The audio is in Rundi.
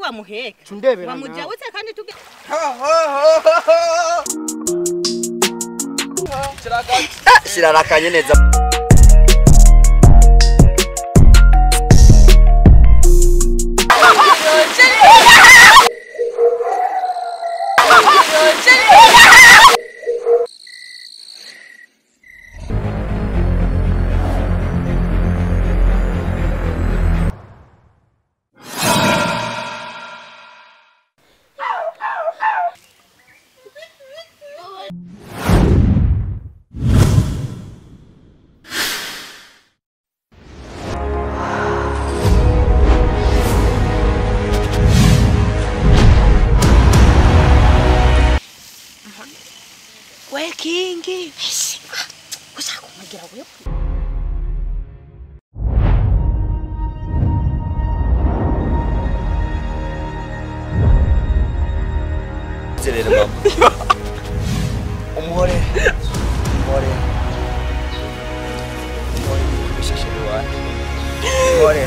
wamuheka Tundebera wamujawutse kandi tuge Shirarakanye neza. we kingi ushaka kumugira we Zerere mama. Umhore. Umhore. Umhore bishishiriwa. Umhore.